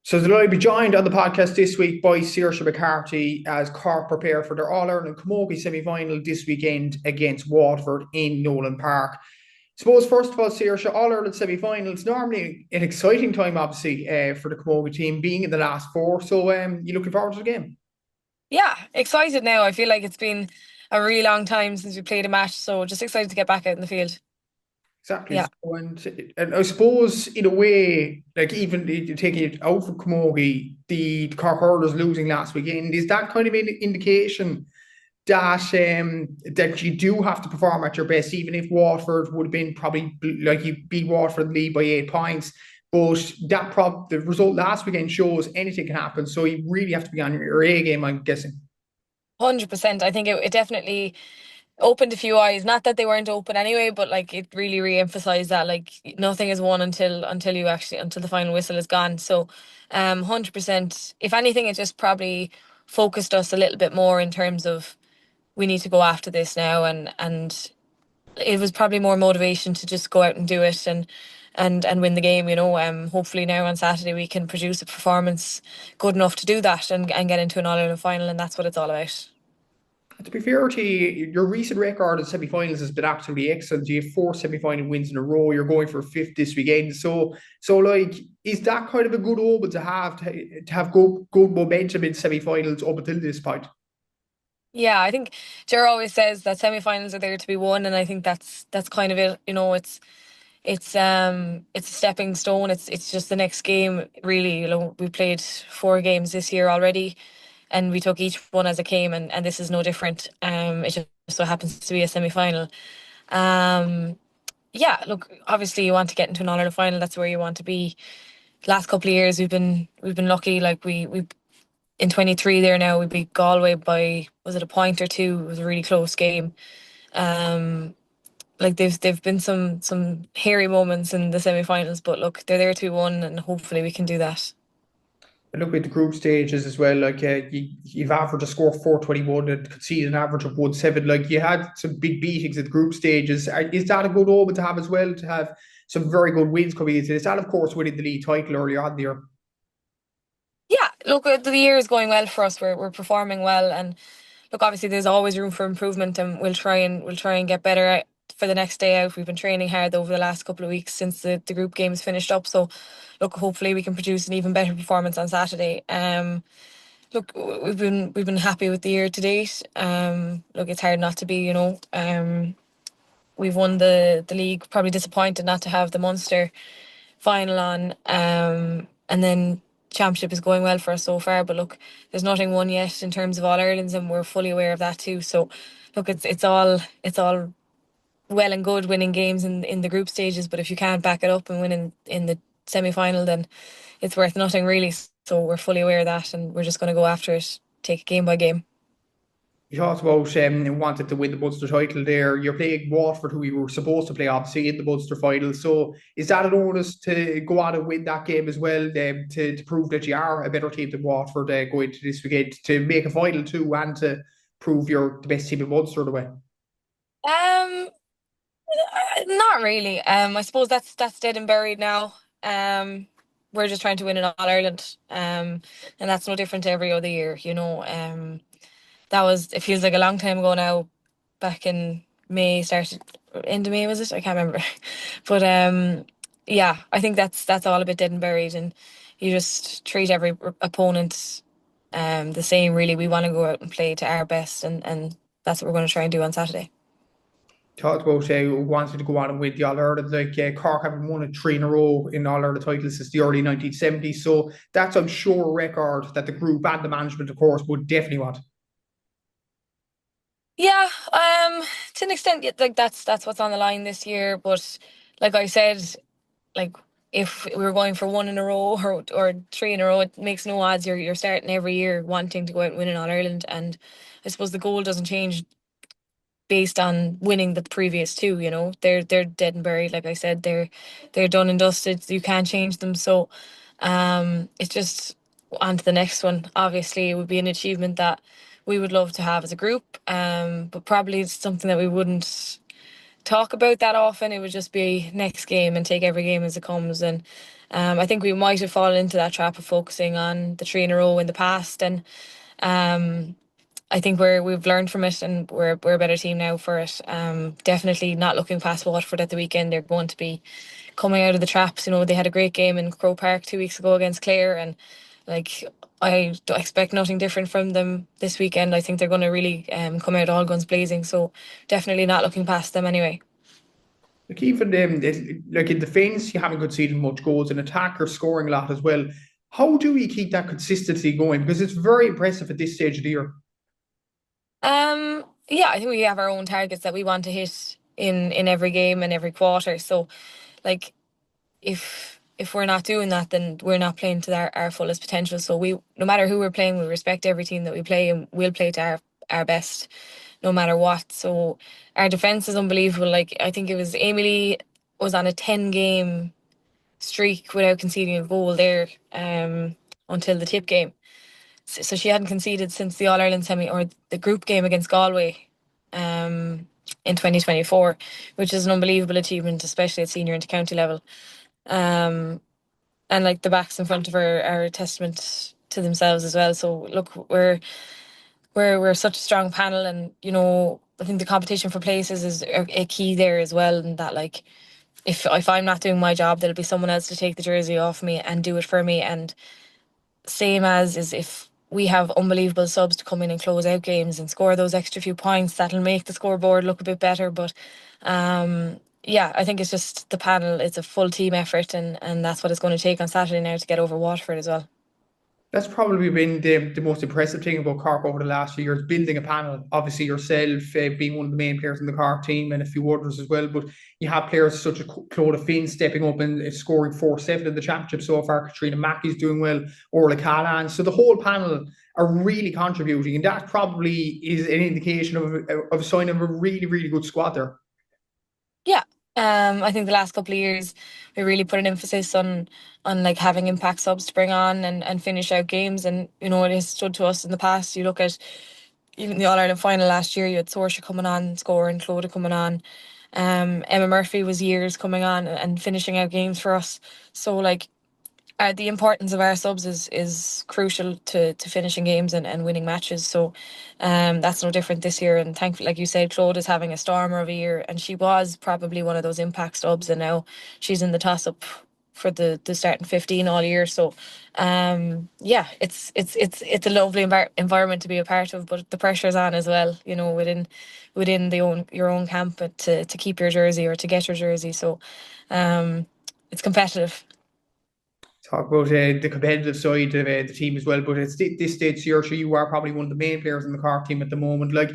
So they'll be joined on the podcast this week by Saoirse McCarthy as Cork prepare for their All-Ireland Camogie semi-final this weekend against Waterford in Nolan Park. Suppose first of all, Saoirse, All-Ireland semi-finals normally an exciting time, obviously, for the Camogie team being in the last four. So, you looking forward to the game? Yeah, excited now. I feel like it's been a really long time since we played a match, so just excited to get back out in the field. Exactly. Yeah. So, and I suppose in a way, like even taking it out for Camogie, the Cork hurlers losing last weekend, is that kind of an indication that you do have to perform at your best, even if Waterford would have been probably like you beat Waterford in the lead by 8 points. But the result last weekend shows anything can happen. So you really have to be on your A game, I'm guessing. 100%. I think it definitely opened a few eyes. Not that they weren't open anyway, but like it really re-emphasized that like nothing is won until the final whistle is gone. So 100%. If anything, it just probably focused us a little bit more in terms of we need to go after this now, and it was probably more motivation to just go out and do it and win the game. Hopefully now on Saturday we can produce a performance good enough to do that and get into an All Ireland final, and that's what it's all about. To be fair to you, your recent record in semi-finals has been absolutely excellent. You have four semi-final wins in a row. You're going for a fifth this weekend. So like, is that kind of a good omen to have good momentum in semi-finals up until this point? Yeah, I think Ger always says that semi-finals are there to be won, and I think that's kind of it. It's a stepping stone. It's just the next game, really. We played 4 games this year already, and we took each one as it came, and this is no different. It just so happens to be a semi-final. Um, yeah, look, obviously you want to get into an All Ireland final. That's where you want to be. Last couple of years we've been lucky. Like we in 23 there now we beat Galway by, was it a point or two? It was a really close game. Um, like they've been some hairy moments in the semi-finals, but look, they're there to won, and hopefully we can do that. And look at the group stages as well. Like you've averaged a score of 421 and conceded an average of 1-7. Like you had some big beatings at the group stages. Is that a good omen to have as well? To have some very good wins coming into this, and of course winning the league title earlier on the year. Yeah, look, the year is going well for us. We're performing well, and look, obviously there's always room for improvement, and we'll try and get better for the next day out. We've been training hard over the last couple of weeks since the group games finished up. So look, hopefully we can produce an even better performance on Saturday. Look, we've been happy with the year to date. Look, it's hard not to be. We've won the league. Probably disappointed not to have the Munster final on. And then championship is going well for us so far. But look, there's nothing won yet in terms of All Irelands, and we're fully aware of that too. So look, it's all well and good winning games in the group stages, but if you can't back it up and win in the semi final, then it's worth nothing really. So we're fully aware of that, and we're just going to go after it, take it game by game. You talked about wanted to win the Munster title there. You're playing Waterford, who you were supposed to play, obviously, in the Munster final. So is that an onus to go on and win that game as well, to prove that you are a better team than Waterford going to this weekend, to make a final too, and to prove you're the best team in Munster in a way? Um, Not really. I suppose that's dead and buried now. We're just trying to win in All Ireland. And that's no different to every other year. That was, it feels like a long time ago now. Back in May, started end of May, was it? I can't remember. But yeah, I think that's all a bit dead and buried, and you just treat every opponent the same. Really, we want to go out and play to our best, and that's what we're going to try and do on Saturday. Talked about wanted to go on and win the All Ireland. Like Cork haven't won it three in a row in All Ireland titles since the early 1970s. So that's, I'm sure, a record that the group and the management, of course, would definitely want. Yeah, to an extent, yeah, like that's what's on the line this year. But like I said, like if we were going for one in a row or three in a row, it makes no odds. You're starting every year wanting to go out and win in All Ireland, and I suppose the goal doesn't change based on winning the previous two. They're dead and buried. Like I said, they're done and dusted. You can't change them. So, it's just on to the next one. Obviously, it would be an achievement that we would love to have as a group. But probably it's something that we wouldn't talk about that often. It would just be next game and take every game as it comes, I think we might have fallen into that trap of focusing on the three in a row in the past, and um, I think we've learned from it, and we're a better team now for it. Definitely not looking past Waterford at the weekend. They're going to be coming out of the traps. They had a great game in Croke Park 2 weeks ago against Clare, and like I don't expect nothing different from them this weekend. I think they're going to really come out all guns blazing. So definitely not looking past them anyway. Like even like in defence, you haven't conceded much goals. In attack, you're scoring a lot as well. How do we keep that consistency going? Because it's very impressive at this stage of the year. Yeah, I think we have our own targets that we want to hit in every game and every quarter. So, like, if we're not doing that, then we're not playing to our fullest potential. So no matter who we're playing, we respect every team that we play, and we'll play to our best, no matter what. So our defense is unbelievable. Like, I think it was Amy Lee was on a 10 game streak without conceding a goal there, until the tip game. So she hadn't conceded since the All Ireland semi or the group game against Galway, in 2024, which is an unbelievable achievement, especially at senior and county level. Um, and like the backs in front of her are a testament to themselves as well. So look, we're such a strong panel, and I think the competition for places is a key there as well. And that, like, if I'm not doing my job, there'll be someone else to take the jersey off me and do it for me. And same as is if we have unbelievable subs to come in and close out games and score those extra few points, that'll make the scoreboard look a bit better. But yeah, I think it's just the panel. It's a full team effort, and that's what it's going to take on Saturday now to get over Waterford as well. That's probably been the most impressive thing about Cork over the last few years, building a panel. Obviously, yourself being one of the main players in the Cork team and a few others as well. But you have players such as Clodagh Finn stepping up and scoring 4-7 in the championship so far. Katrina Mackey's doing well, Orla Callan. So the whole panel are really contributing. And that probably is an indication of a sign of a really, really good squad there. Yeah. I think the last couple of years we really put an emphasis on like having impact subs to bring on and finish out games, and it has stood to us in the past. You look at even the All Ireland final last year, you had Saoirse coming on, scoring, Clodagh coming on. Emma Murphy was years coming on and finishing out games for us. So like the importance of our subs is crucial to finishing games and winning matches. So that's no different this year. And thankfully, like you said, Claude is having a stormer of a year, and she was probably one of those impact subs, and now she's in the toss up for the starting 15 all year. So yeah, it's a lovely environment to be a part of, but the pressure's on as well, within your own camp, to keep your jersey or to get your jersey. So it's competitive. Talk about the competitive side of the team as well. But at this stage, Saoirse, you are probably one of the main players in the Cork team at the moment. Like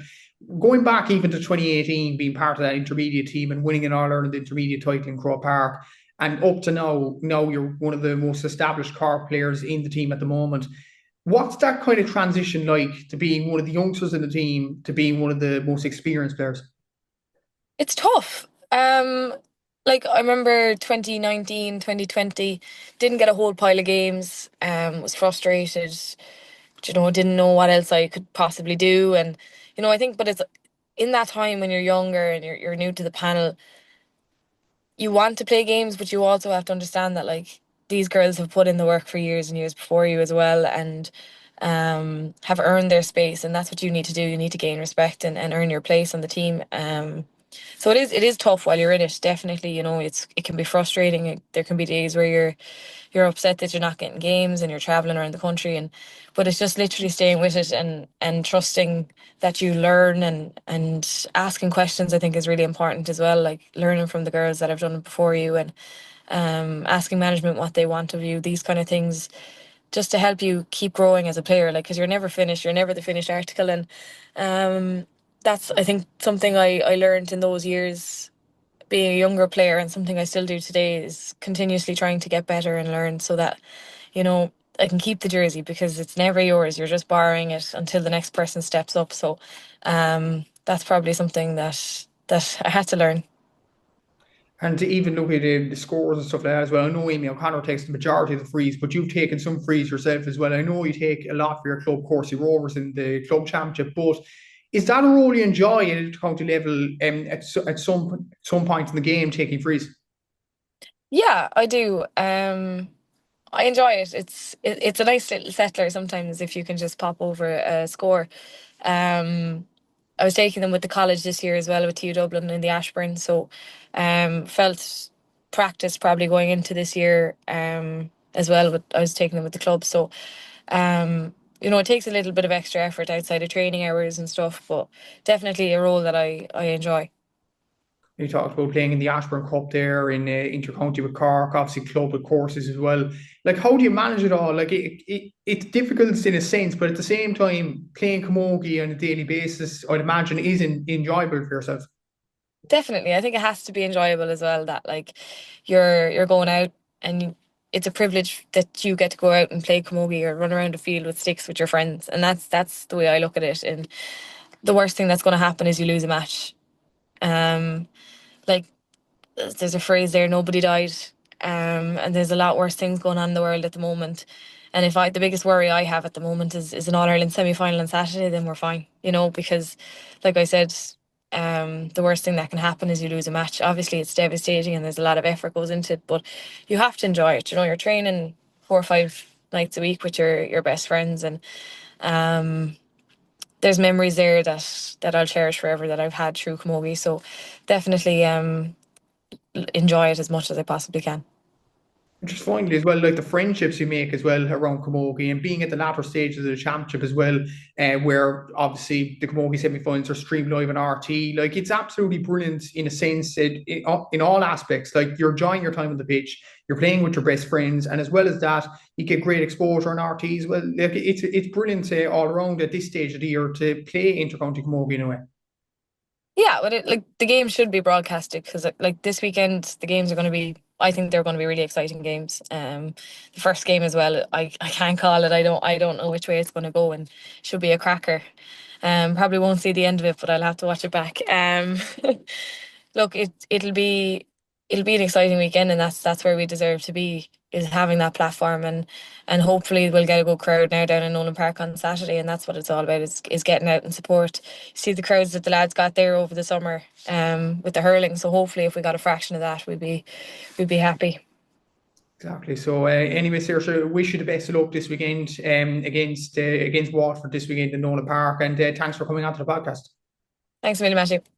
going back even to 2018, being part of that intermediate team and winning an All Ireland intermediate title in Croke Park, and up to now you're one of the most established Cork players in the team at the moment. What's that kind of transition like to being one of the youngsters in the team to being one of the most experienced players? It's tough. Like I remember 2019, 2020, didn't get a whole pile of games, was frustrated, didn't know what else I could possibly do. And, I think, but it's in that time when you're younger and you're new to the panel, you want to play games, but you also have to understand that like these girls have put in the work for years and years before you as well, and have earned their space, and that's what you need to do. You need to gain respect and earn your place on the team. So it is tough while you're in it. Definitely, it can be frustrating. There can be days where you're upset that you're not getting games and you're traveling around the country, but it's just literally staying with it and trusting that you learn, and asking questions, I think, is really important as well, like learning from the girls that have done it before you, and asking management what they want of you, these kind of things, just to help you keep growing as a player, like, because you're never finished, you're never the finished article. And that's, I think, something I learned in those years being a younger player, and something I still do today, is continuously trying to get better and learn, so that I can keep the jersey, because it's never yours. You're just borrowing it until the next person steps up. So that's probably something that I had to learn. And to even look at the scores and stuff like that as well. I know Amy O'Connor takes the majority of the frees, but you've taken some frees yourself as well. I know you take a lot for your club, Corsi Rovers, in the club championship, but is that a role you enjoy at county level at some point in the game, taking frees? Yeah, I do. I enjoy it. It's a nice little settler sometimes if you can just pop over a score. Um, I was taking them with the college this year as well with TU Dublin in the Ashburn, so felt practice probably going into this year as well. But I was taking them with the club, so it takes a little bit of extra effort outside of training hours and stuff, but definitely a role that I enjoy. You talked about playing in the Ashburn Cup there in intercounty with Cork, obviously club with courses as well. Like, how do you manage it all? Like, it's difficult in a sense, but at the same time, playing camogie on a daily basis, I'd imagine, is enjoyable for yourself. Definitely, I think it has to be enjoyable as well. That like you're going out and it's a privilege that you get to go out and play camogie or run around the field with sticks with your friends, and that's the way I look at it. And the worst thing that's going to happen is you lose a match. Um, like there's a phrase there, nobody died. And there's a lot worse things going on in the world at the moment. And if the biggest worry I have at the moment is an All Ireland semi final on Saturday, then we're fine, because like I said, the worst thing that can happen is you lose a match. Obviously, it's devastating and there's a lot of effort goes into it, but you have to enjoy it. You're training 4 or 5 nights a week with your best friends, and um, there's memories there that I'll cherish forever that I've had through camogie. So definitely enjoy it as much as I possibly can. And just finally, as well, like the friendships you make as well around camogie and being at the latter stages of the championship as well, where obviously the camogie semi-finals are streamed live on RT. Like, it's absolutely brilliant in a sense, in all aspects. Like, you're enjoying your time on the pitch, you're playing with your best friends, and as well as that, you get great exposure on RT as well. Like, it's brilliant all around at this stage of the year to play intercounty camogie in a way. Yeah, but like the game should be broadcasted because like this weekend the games are going to be. I think they're going to be really exciting games. The first game as well. I can't call it. I don't know which way it's going to go, and should be a cracker. Probably won't see the end of it, but I'll have to watch it back. Look, it'll be an exciting weekend, and that's where we deserve to be, is having that platform, and hopefully we'll get a good crowd now down in Nolan Park on Saturday, and that's what it's all about, is getting out and support. See the crowds that the lads got there over the summer with the hurling. So hopefully if we got a fraction of that, we'd be happy. Exactly. So, anyway, Saoirse, wish you the best of luck this weekend against Waterford this weekend in Nolan Park, and thanks for coming on to the podcast. Thanks a million, Matthew.